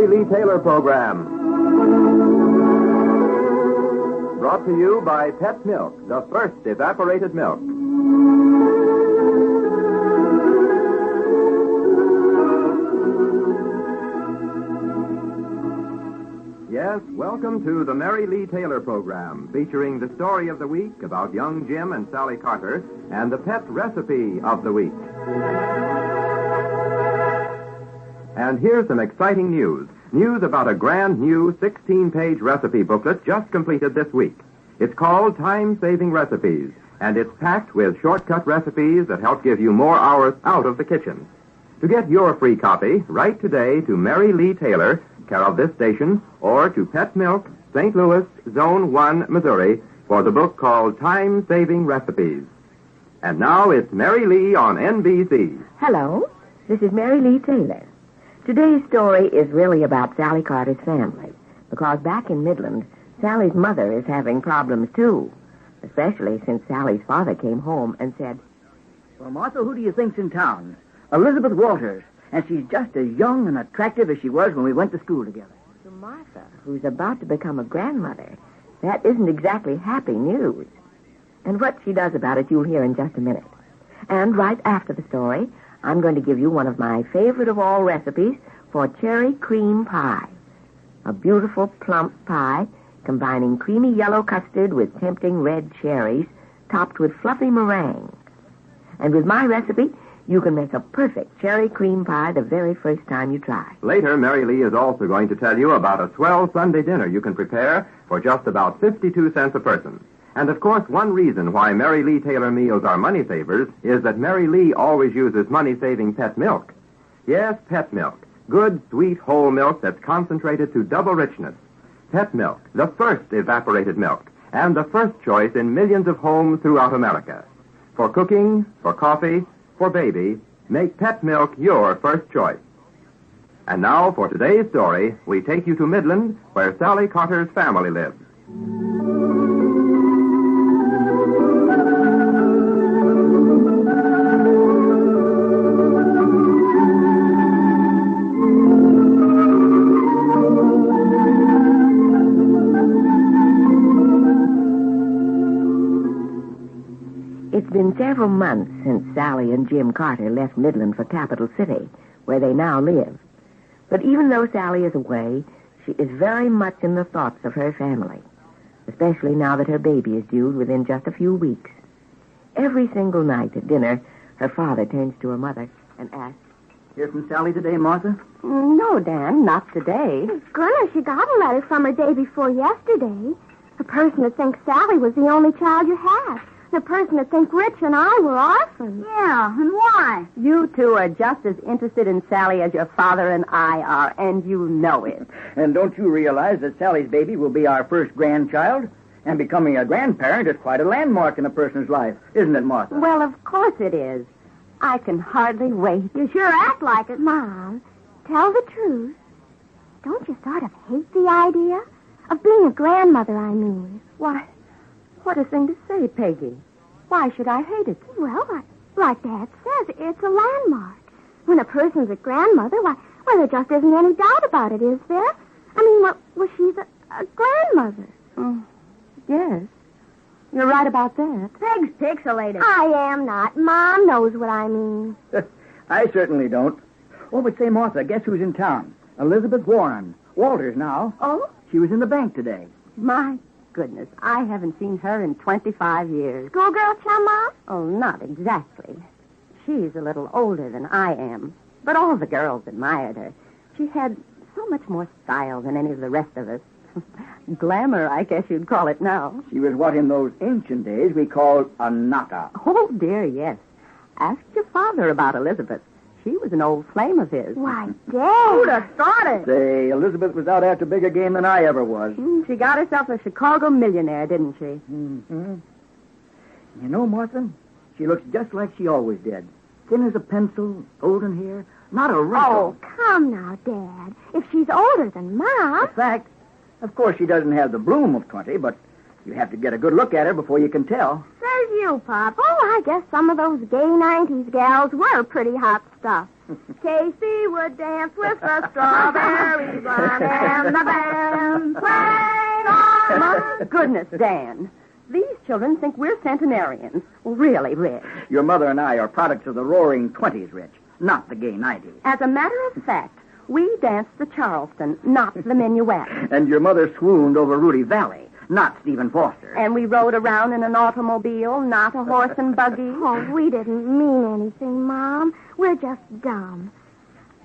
Mary Lee Taylor program. Brought to you by Pet Milk, the first evaporated milk. Yes, welcome to the Mary Lee Taylor program, featuring the story of the week about young Jim and Sally Carter and the pet recipe of the week. And here's some exciting news. News about a brand new 16-page recipe booklet just completed this week. It's called Time-Saving Recipes, and it's packed with shortcut recipes that help give you more hours out of the kitchen. To get your free copy, write today to Mary Lee Taylor, care of this station, or to Pet Milk, St. Louis, Zone 1, Missouri, for the book called Time-Saving Recipes. And now it's Mary Lee on NBC. Hello, this is Mary Lee Taylor. Today's story is really about Sally Carter's family, because back in Midland, Sally's mother is having problems, too, especially since Sally's father came home and said, "Well, Martha, who do you think's in town? Elizabeth Walters, and she's just as young and attractive as she was when we went to school together." To Martha, who's about to become a grandmother, that isn't exactly happy news. And what she does about it, you'll hear in just a minute. And right after the story, I'm going to give you one of my favorite of all recipes for cherry cream pie. A beautiful plump pie combining creamy yellow custard with tempting red cherries topped with fluffy meringue. And with my recipe, you can make a perfect cherry cream pie the very first time you try. Later, Mary Lee is also going to tell you about a swell Sunday dinner you can prepare for just about 52 cents a person. And, of course, one reason why Mary Lee Taylor meals are money savers is that Mary Lee always uses money-saving pet milk. Yes, pet milk. Good, sweet, whole milk that's concentrated to double richness. Pet milk, the first evaporated milk, and the first choice in millions of homes throughout America. For cooking, for coffee, for baby, make pet milk your first choice. And now, for today's story, we take you to Midland, where Sally Carter's family lives. It's been several months since Sally and Jim Carter left Midland for Capital City, where they now live. But even though Sally is away, she is very much in the thoughts of her family, especially now that her baby is due within just a few weeks. Every single night at dinner, her father turns to her mother and asks, "Hear from Sally today, Martha?" "No, Dan, not today." Goodness, she got a letter from her day before yesterday. A person that thinks Sally was the only child you had. The person that think Rich and I were orphans." Yeah, and why? You two are just as interested in Sally as your father and I are, and you know it. And don't you realize that Sally's baby will be our first grandchild? And becoming a grandparent is quite a landmark in a person's life, isn't it, Martha? Well, of course it is. I can hardly wait. You sure act like it. Mom, tell the truth. Don't you sort of hate the idea? Of being a grandmother, I mean. Why, what a thing to say, Peggy. Why should I hate it? Well, like Dad says, it's a landmark. When a person's a grandmother, why, there just isn't any doubt about it, is there? I mean, well, she's a grandmother. Yes. You're right about that. Peg's pixelated. I am not. Mom knows what I mean. I certainly don't. Oh, but say, Martha, guess who's in town? Elizabeth Warren. Walters now. Oh? She was in the bank today. My goodness, I haven't seen her in 25 years. Schoolgirl chum, Mom? Oh, not exactly. She's a little older than I am, but all the girls admired her. She had so much more style than any of the rest of us. Glamour, I guess you'd call it now. She was what in those ancient days we called a knocker. Oh, dear, yes. Ask your father about Elizabeth. She was an old flame of his. Why, Dad. Who'd have thought it? Say, Elizabeth was out after bigger game than I ever was. She got herself a Chicago millionaire, didn't she? Mm-hmm. You know, Martha, she looks just like she always did. Thin as a pencil, golden hair, not a wrinkle. Oh, come now, Dad. If she's older than Mom. In fact, of course she doesn't have the bloom of 20, but you have to get a good look at her before you can tell. Say, as you, Pop. Oh, I guess some of those gay 90s gals were pretty hot stuff. Casey would dance with the strawberry bun and the band playing on. My goodness, Dan. These children think we're centenarians. Really, Rich. Your mother and I are products of the roaring 20s, Rich, not the gay 90s. As a matter of fact, we danced the Charleston, not the minuet. And your mother swooned over Rudy Valley, not Stephen Foster. And we rode around in an automobile, not a horse and buggy. Oh, we didn't mean anything, Mom. We're just dumb.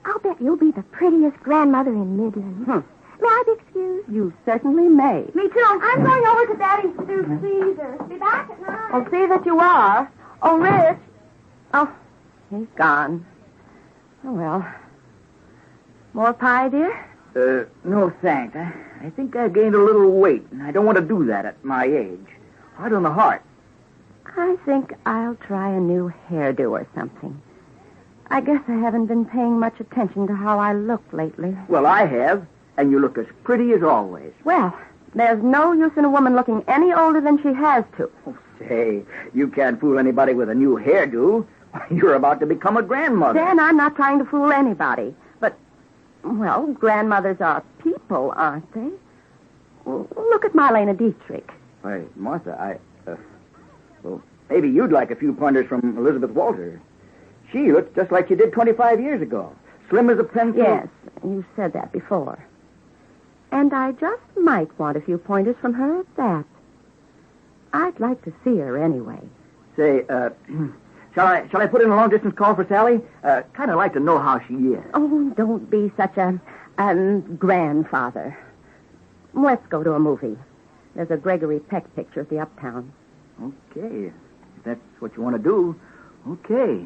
I'll bet you'll be the prettiest grandmother in Midland. May I be excused? You certainly may. Me too. I'm going over to Daddy's to do Caesar. Be back at 9. I'll see that you are. Oh, Rich. Oh, he's gone. Oh, well. More pie, dear? No, thanks. I think I gained a little weight, and I don't want to do that at my age. Hard on the heart. I think I'll try a new hairdo or something. I guess I haven't been paying much attention to how I look lately. Well, I have, and you look as pretty as always. Well, there's no use in a woman looking any older than she has to. Oh, say, you can't fool anybody with a new hairdo. You're about to become a grandmother. Dan, I'm not trying to fool anybody. But, well, grandmothers are people, aren't they? Well, look at Marlena Dietrich. Why, Martha, well, maybe you'd like a few pointers from Elizabeth Walter. She looks just like she did 25 years ago. Slim as a pencil. Yes, you said that before. And I just might want a few pointers from her at that. I'd like to see her anyway. Say, shall I put in a long-distance call for Sally? Kind of like to know how she is. Oh, don't be such a grandfather. Let's go to a movie. There's a Gregory Peck picture at the Uptown. Okay. If that's what you want to do, okay.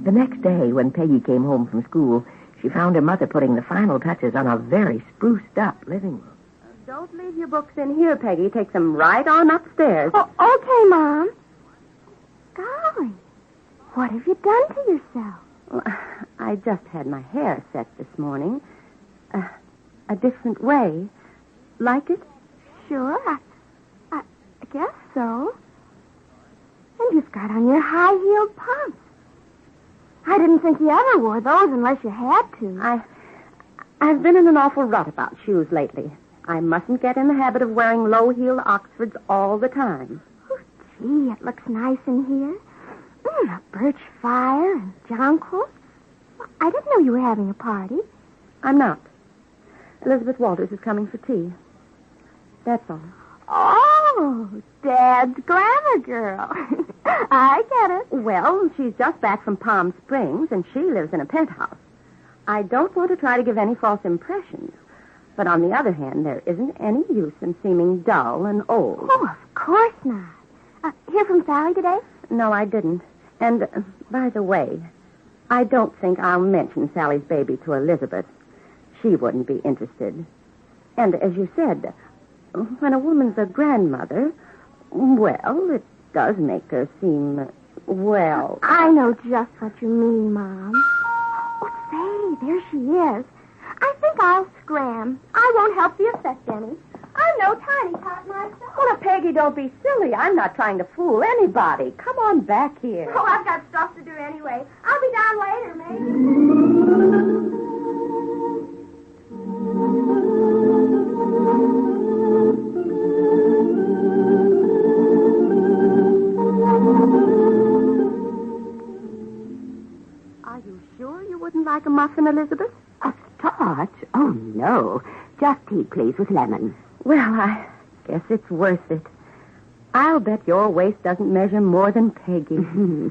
The next day, when Peggy came home from school, she found her mother putting the final touches on a very spruced-up living room. Don't leave your books in here, Peggy. Take them right on upstairs. Oh, okay, Mom. Golly, what have you done to yourself? Well, I just had my hair set this morning. A different way. Like it? Sure, I guess so. And you've got on your high-heeled pumps. I didn't think you ever wore those unless you had to. I've been in an awful rut about shoes lately. I mustn't get in the habit of wearing low-heeled Oxfords all the time. Oh, gee, it looks nice in here. A birch fire and jonquils. I didn't know you were having a party. I'm not. Elizabeth Walters is coming for tea. That's all. Oh, Dad's glamour girl. I get it. Well, she's just back from Palm Springs, and she lives in a penthouse. I don't want to try to give any false impressions. But on the other hand, there isn't any use in seeming dull and old. Oh, of course not. Hear from Sally today? No, I didn't. And, by the way, I don't think I'll mention Sally's baby to Elizabeth. She wouldn't be interested. And as you said, when a woman's a grandmother, well, it does make her seem, well... I know just what you mean, Mom. Oh, say, there she is. I think I'll scram. I won't help the effect any. I'm no tiny tot myself. Well, now, Peggy, don't be silly. I'm not trying to fool anybody. Come on back here. Oh, I've got stuff to do anyway. I'll be down later, maybe. Are you sure you wouldn't like a muffin, Elizabeth? A starch? Oh, no. Just tea, please, with lemon. Well, I guess it's worth it. I'll bet your waist doesn't measure more than Peggy.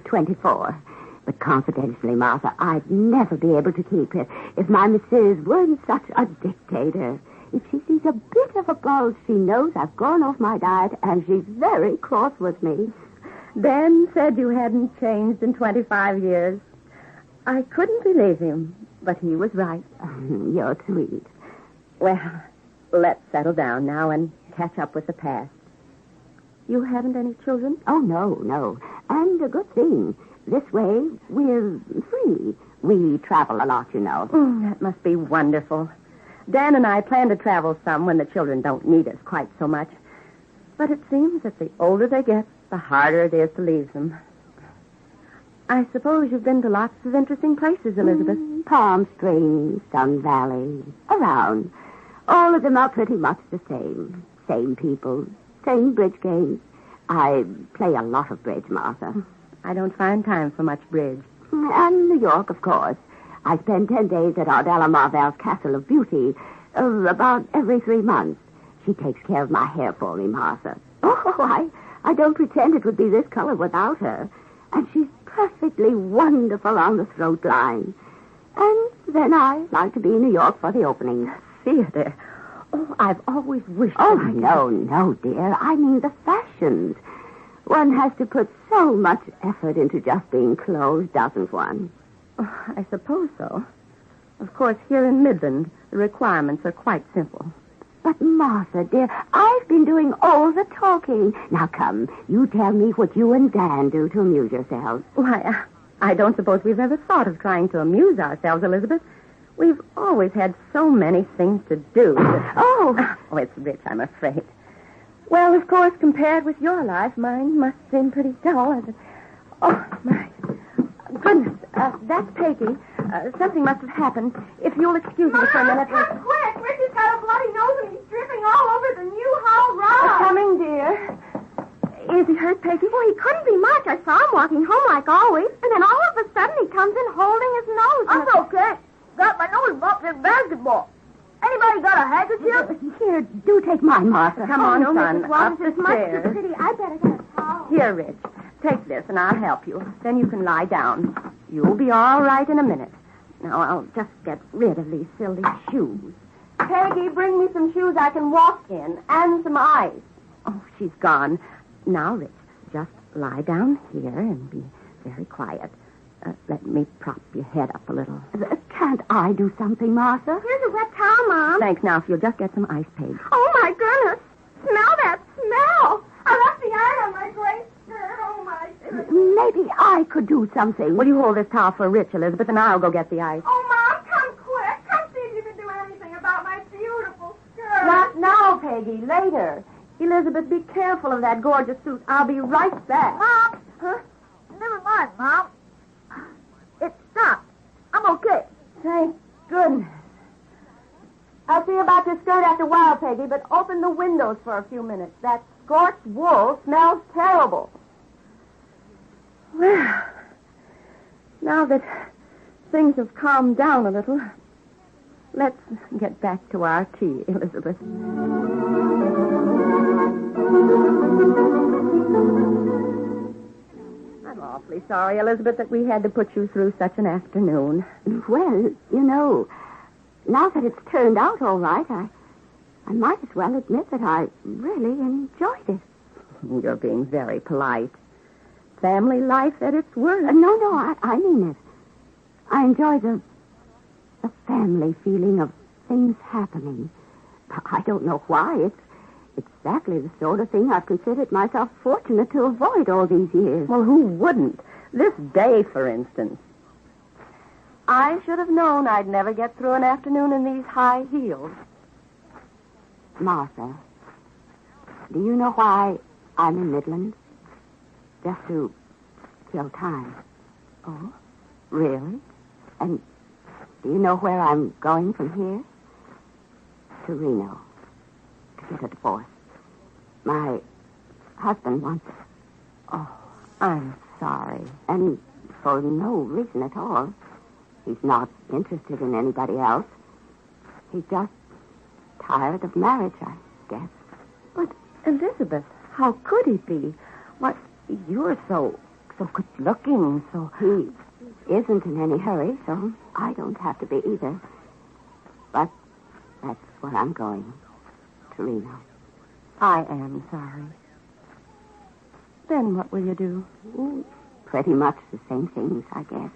24. But confidentially, Martha, I'd never be able to keep it if my missus weren't such a dictator. If she sees a bit of a bulge, she knows I've gone off my diet, and she's very cross with me. Ben said you hadn't changed in 25 years. I couldn't believe him, but he was right. You're sweet. Well, let's settle down now and catch up with the past. You haven't any children? Oh, no. And a good thing. This way, we're free. We travel a lot, you know. That must be wonderful. Dan and I plan to travel some when the children don't need us quite so much. But it seems that the older they get, the harder it is to leave them. I suppose you've been to lots of interesting places, Elizabeth. Palm Springs, Sun Valley, around. All of them are pretty much the same. Same people, same bridge games. I play a lot of bridge, Martha. I don't find time for much bridge. And New York, of course. I spend 10 days at Ardella Marvell's Castle of Beauty, about every 3 months. She takes care of my hair for me, Martha. Oh, I don't pretend it would be this color without her. And she's perfectly wonderful on the throat line. And then I like to be in New York for the opening. Theater. Oh, I've always wished... Oh, no, dear. I mean the fashions. One has to put so much effort into just being clothes, doesn't one? Oh, I suppose so. Of course, here in Midland, the requirements are quite simple. But, Martha, dear, I've been doing all the talking. Now, come, you tell me what you and Dan do to amuse yourselves. Why, I don't suppose we've ever thought of trying to amuse ourselves, Elizabeth. We've always had so many things to do. Oh, it's rich, I'm afraid. Well, of course, compared with your life, mine must seem pretty dull. Oh, my goodness, that's Peggy. Something must have happened. If you'll excuse me for a minute. Come quick! Richie's got a bloody nose and he's dripping all over the Newhall Road. Coming, dear. Is he hurt, Peggy? Well, he couldn't be much. I saw him walking home like always, and then all of a sudden he comes in holding his nose. I'm okay. Got my nose bumped in basketball. Anybody got a handkerchief? here, do take mine, Martha. Come on, no, son. Mrs. Waters, Up the it's much too stairs. pretty. I better get a towel. Here, Rich. Take this, and I'll help you. Then you can lie down. You'll be all right in a minute. Now, I'll just get rid of these silly shoes. Peggy, bring me some shoes I can walk in, and some ice. Oh, she's gone. Now, Rich, just lie down here and be very quiet. Let me prop your head up a little. Can't I do something, Martha? Here's a wet towel, Mom. Thanks. Now, if you'll just get some ice, Peg. Oh, my goodness. Smell that smell. I left the iron on my gray skirt. Oh, my goodness. Maybe I could do something. Will you hold this towel for Rich, Elizabeth, and I'll go get the ice. Oh, Mom, come quick. Come see if you can do anything about my beautiful skirt. Not now, Peggy. Later. Elizabeth, be careful of that gorgeous suit. I'll be right back. Mom, Huh? never mind, Mom. It stopped. I'm okay. Thank goodness. I'll see about this skirt after a while, Peggy, but open the windows for a few minutes. That scorched wool smells terrible. Well, now that things have calmed down a little, let's get back to our tea, Elizabeth. I'm awfully sorry, Elizabeth, that we had to put you through such an afternoon. Well, you know, now that it's turned out all right, I might as well admit that I really enjoyed it. You're being very polite. Family life at its worst. No, I mean it. I enjoy the family feeling of things happening. I don't know why. It's exactly the sort of thing I've considered myself fortunate to avoid all these years. Well, who wouldn't? This day, for instance. I should have known I'd never get through an afternoon in these high heels. Martha, do you know why I'm in Midland? Just to kill time. Oh, really? And do you know where I'm going from here? To Reno. To get a divorce. My husband wants it. Oh, I'm sorry. And for no reason at all. He's not interested in anybody else. He's just tired of marriage, I guess. But, Elizabeth, how could he be? Why, you're so good-looking, so... He isn't in any hurry, so I don't have to be either. But that's where I'm going. To Reno. I am sorry. Then what will you do? Pretty much the same things, I guess.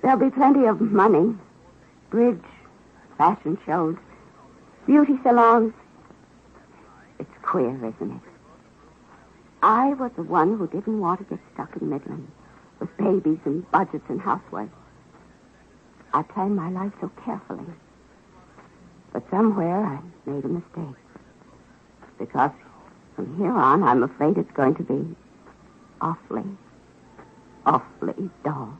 There'll be plenty of money. Bridge, fashion shows, beauty salons. It's queer, isn't it? I was the one who didn't want to get stuck in Midland with babies and budgets and housework. I planned my life so carefully. But somewhere I made a mistake. Because from here on, I'm afraid it's going to be awfully, awfully dull.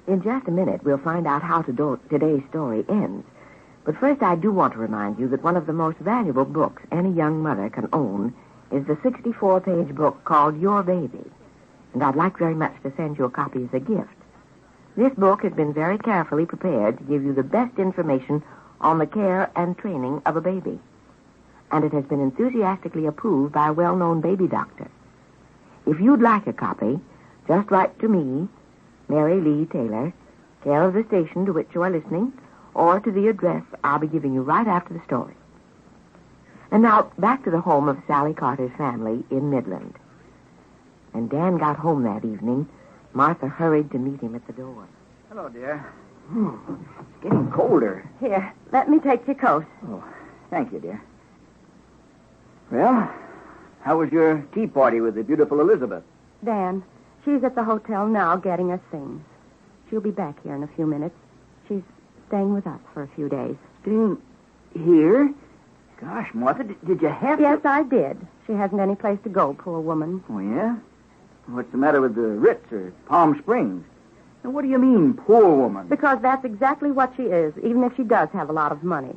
In just a minute, we'll find out how today's story ends. But first, I do want to remind you that one of the most valuable books any young mother can own is the 64-page book called Your Baby. And I'd like very much to send you a copy as a gift. This book has been very carefully prepared to give you the best information on the care and training of a baby. And it has been enthusiastically approved by a well-known baby doctor. If you'd like a copy, just write to me, Mary Lee Taylor, care of the station to which you are listening, or to the address I'll be giving you right after the story. And now, back to the home of Sally Carter's family in Midland. When Dan got home that evening, Martha hurried to meet him at the door. Hello, dear. It's getting colder. Here, let me take your coat. Oh, thank you, dear. Well, how was your tea party with the beautiful Elizabeth? Dan, she's at the hotel now getting her things. She'll be back here in a few minutes. She's staying with us for a few days. Staying here? Gosh, Martha, did you have Yes, to... I did. She hasn't any place to go, poor woman. Oh, yeah? What's the matter with the Ritz or Palm Springs? Now, what do you mean, poor woman? Because that's exactly what she is, even if she does have a lot of money.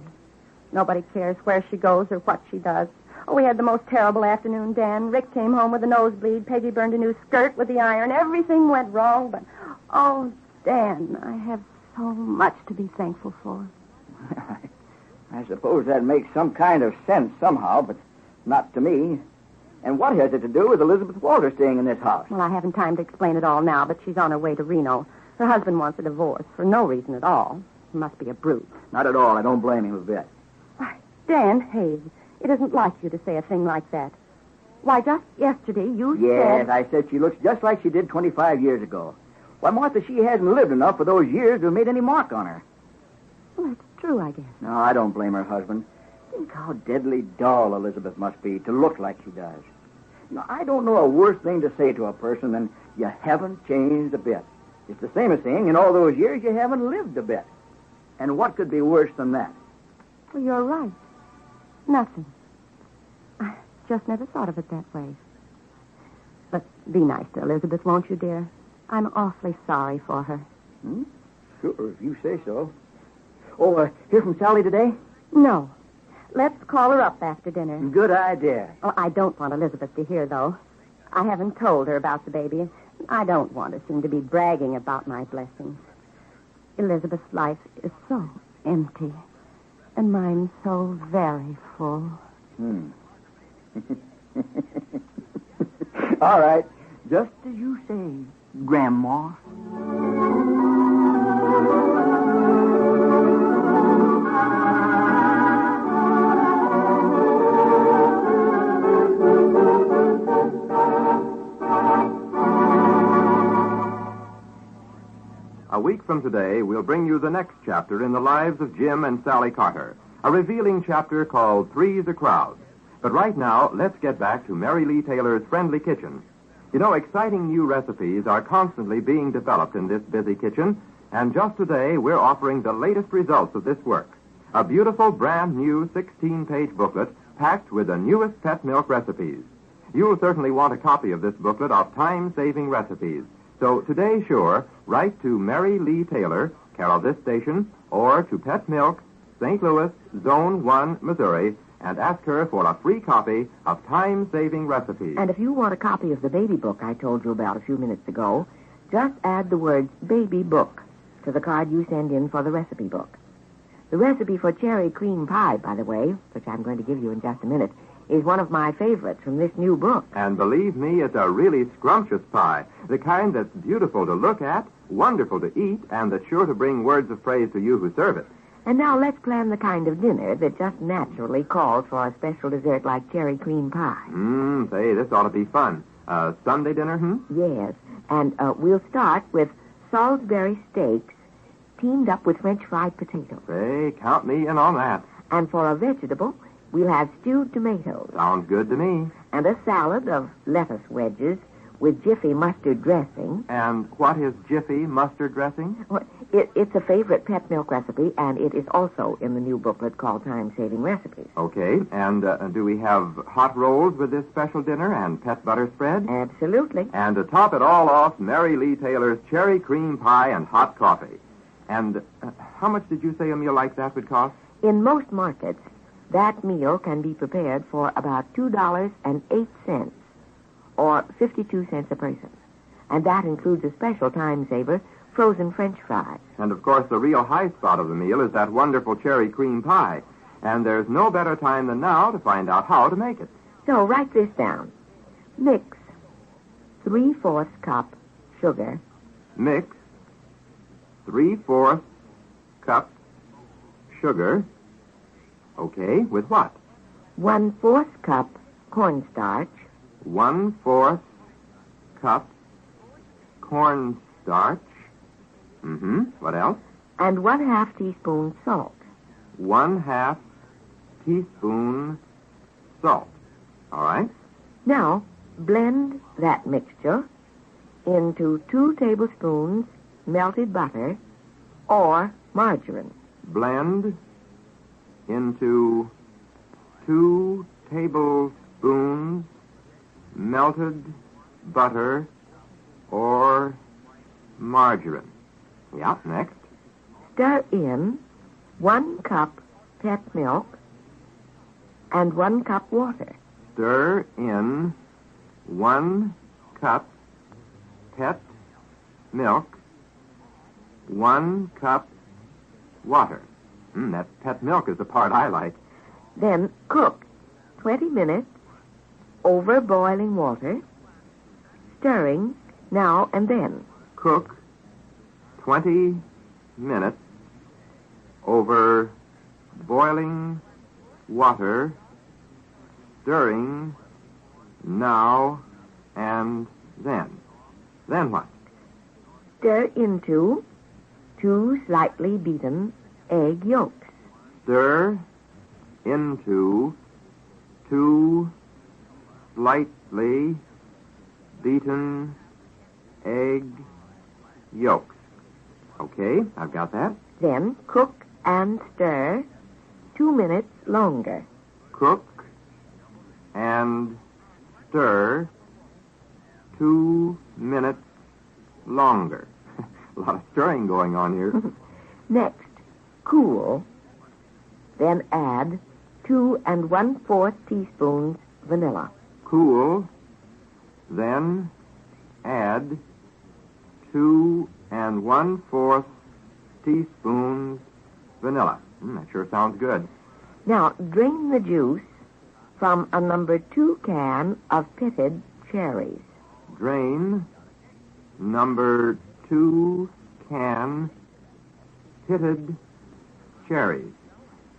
Nobody cares where she goes or what she does. Oh, we had the most terrible afternoon, Dan. Rick came home with a nosebleed. Peggy burned a new skirt with the iron. Everything went wrong, but... Oh, Dan, I have so much to be thankful for. I suppose that makes some kind of sense somehow, but not to me. And what has it to do with Elizabeth Walter staying in this house? Well, I haven't time to explain it all now, but she's on her way to Reno. Her husband wants a divorce for no reason at all. He must be a brute. Not at all. I don't blame him a bit. Why, Dan Hayes, it isn't like you to say a thing like that. Why, just yesterday you Yes, said... I said she looks just like she did 25 years ago. Why, Martha, she hasn't lived enough for those years to have made any mark on her. Well, that's true, I guess. No, I don't blame her husband. Think how deadly dull Elizabeth must be to look like she does. Now, I don't know a worse thing to say to a person than you haven't changed a bit. It's the same as saying in all those years you haven't lived a bit. And what could be worse than that? Well, you're right. Nothing. I just never thought of it that way. But be nice to Elizabeth, won't you, dear? I'm awfully sorry for her. Sure, if you say so. Oh, hear from Sally today? No. Let's call her up after dinner. Good idea. Oh, I don't want Elizabeth to hear, though. I haven't told her about the baby. I don't want to seem to be bragging about my blessings. Elizabeth's life is so empty, and mine so very full. All right. Just as you say, Grandma. A week from today, we'll bring you the next chapter in the lives of Jim and Sally Carter, a revealing chapter called Three's a Crowd. But right now, let's get back to Mary Lee Taylor's Friendly Kitchen. You know, exciting new recipes are constantly being developed in this busy kitchen, and just today, we're offering the latest results of this work. A beautiful, brand-new 16-page booklet packed with the newest pet milk recipes. You'll certainly want a copy of this booklet of time-saving recipes. So today, sure, write to Mary Lee Taylor, care of this station, or to Pet Milk, St. Louis, Zone 1, Missouri, and ask her for a free copy of time-saving recipes. And if you want a copy of the baby book I told you about a few minutes ago, just add the words baby book to the card you send in for the recipe book. The recipe for cherry cream pie, by the way, which I'm going to give you in just a minute, is one of my favorites from this new book. And believe me, it's a really scrumptious pie, the kind that's beautiful to look at, wonderful to eat, and that's sure to bring words of praise to you who serve it. And now let's plan the kind of dinner that just naturally calls for a special dessert like cherry cream pie. Say, this ought to be fun. Sunday dinner, Yes, and we'll start with Salisbury steaks teamed up with French fried potatoes. Say, count me in on that. And for a vegetable, we'll have stewed tomatoes. Sounds good to me. And a salad of lettuce wedges with Jiffy mustard dressing. And what is Jiffy mustard dressing? Well, it's a favorite pet milk recipe, and it is also in the new booklet called Time-Saving Recipes. Okay, and do we have hot rolls with this special dinner and pet butter spread? Absolutely. And to top it all off, Mary Lee Taylor's cherry cream pie and hot coffee. And how much did you say a meal like that would cost? In most markets, that meal can be prepared for about $2.08, or 52 cents a person. And that includes a special time saver, frozen French fries. And, of course, the real high spot of the meal is that wonderful cherry cream pie. And there's no better time than now to find out how to make it. So write this down. Mix 3/4 cup sugar. Mix 3/4 cup sugar. Okay, with what? 1/4 cup cornstarch. 1/4 cup cornstarch. What else? And 1/2 teaspoon salt. 1/2 teaspoon salt. All right. Now, blend that mixture into 2 tablespoons melted butter or margarine. Blend into 2 tablespoons melted butter or margarine. Yeah, next. Stir in 1 cup pet milk and 1 cup water. Stir in 1 cup pet milk, 1 cup water. That pet milk is the part I like. Then cook 20 minutes over boiling water, stirring now and then. Cook 20 minutes over boiling water, stirring now and then. Then what? Stir into 2 slightly beaten egg yolks. Stir into 2 slightly beaten egg yolks. Okay, I've got that. Then cook and stir 2 minutes longer. Cook and stir 2 minutes longer. A lot of stirring going on here. Next, cool. Then add 2 1/4 teaspoons vanilla. Cool. Then add 2 1/4 teaspoons vanilla. That sure sounds good. Now, drain the juice from a number 2 can of pitted cherries. Drain number 2 can pitted cherries.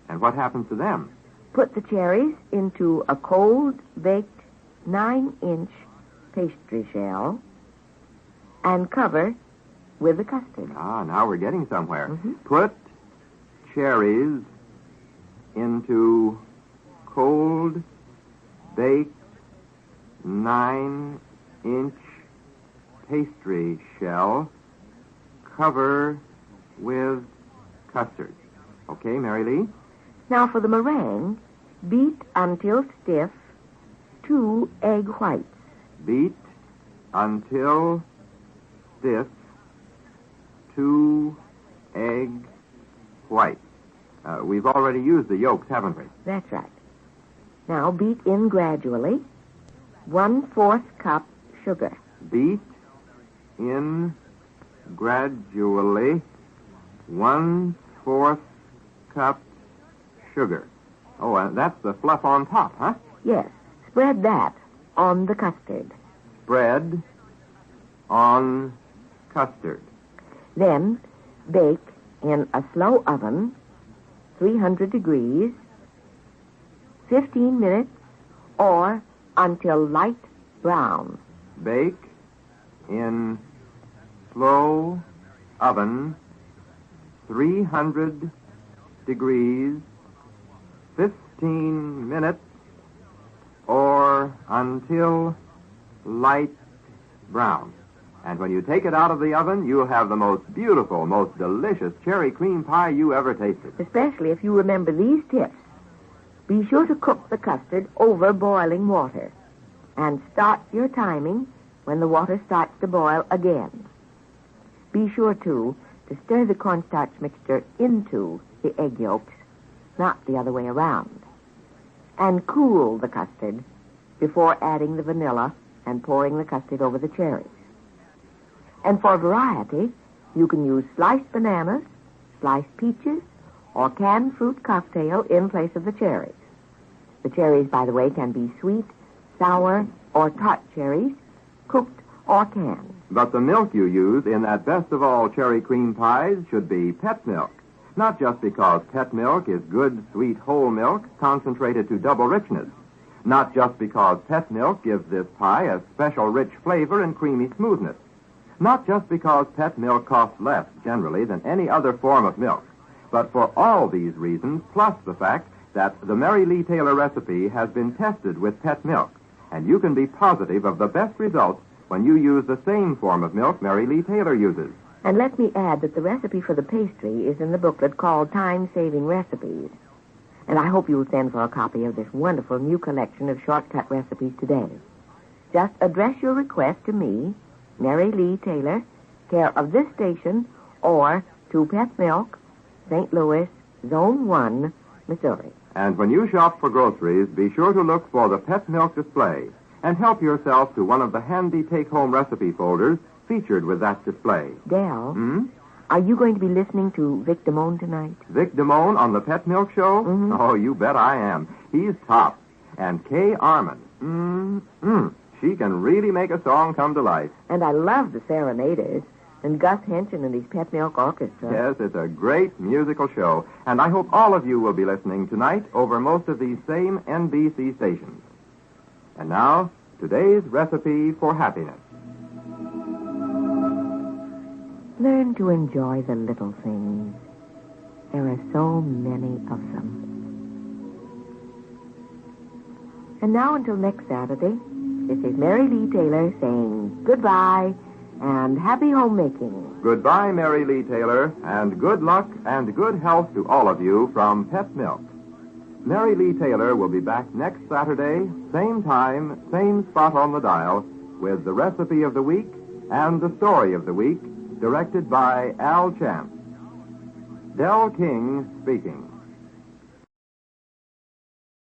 And what happens to them? Put the cherries into a cold baked 9-inch pastry shell and cover with the custard. Now we're getting somewhere. Put cherries into cold baked 9-inch pastry shell. Cover with custard. Okay, Mary Lee? Now for the meringue, beat until stiff 2 egg whites. Beat until stiff 2 egg whites. We've already used the yolks, haven't we? That's right. Now beat in gradually 1/4 cup sugar. Beat in gradually 1/4 cup sugar. Oh, that's the fluff on top, huh? Yes. Spread that on the custard. Spread on custard. Then bake in a slow oven, 300 degrees, 15 minutes or until light brown. Bake in slow oven, 300 degrees, 15 minutes or until light brown. And when you take it out of the oven, you'll have the most beautiful, most delicious cherry cream pie you ever tasted. Especially if you remember these tips. Be sure to cook the custard over boiling water. And start your timing when the water starts to boil again. Be sure, too, to stir the cornstarch mixture into the egg yolks, not the other way around. And cool the custard before adding the vanilla and pouring the custard over the cherries. And for variety, you can use sliced bananas, sliced peaches, or canned fruit cocktail in place of the cherries. The cherries, by the way, can be sweet, sour, or tart cherries, cooked or canned. But the milk you use in that best of all cherry cream pies should be pet milk. Not just because pet milk is good, sweet, whole milk concentrated to double richness. Not just because pet milk gives this pie a special rich flavor and creamy smoothness. Not just because pet milk costs less, generally, than any other form of milk. But for all these reasons, plus the fact that the Mary Lee Taylor recipe has been tested with pet milk. And you can be positive of the best results when you use the same form of milk Mary Lee Taylor uses. And let me add that the recipe for the pastry is in the booklet called Time-Saving Recipes. And I hope you'll send for a copy of this wonderful new collection of shortcut recipes today. Just address your request to me, Mary Lee Taylor, care of this station, or to Pet Milk, St. Louis, Zone 1, Missouri. And when you shop for groceries, be sure to look for the pet milk display and help yourself to one of the handy take-home recipe folders featured with that display. Dal, are you going to be listening to Vic Damone tonight? Vic Damone on the Pet Milk Show? Mm-hmm. Oh, you bet I am. He's top. And Kay Arman. She can really make a song come to life. And I love the Serenaders and Gus Henson and his Pet Milk Orchestra. Yes, it's a great musical show. And I hope all of you will be listening tonight over most of these same NBC stations. And now, today's recipe for happiness. Learn to enjoy the little things. There are so many of them. And now until next Saturday, this is Mary Lee Taylor saying goodbye and happy homemaking. Goodbye, Mary Lee Taylor, and good luck and good health to all of you from Pet Milk. Mary Lee Taylor will be back next Saturday, same time, same spot on the dial, with the recipe of the week and the story of the week, directed by Al Champ. Del King speaking.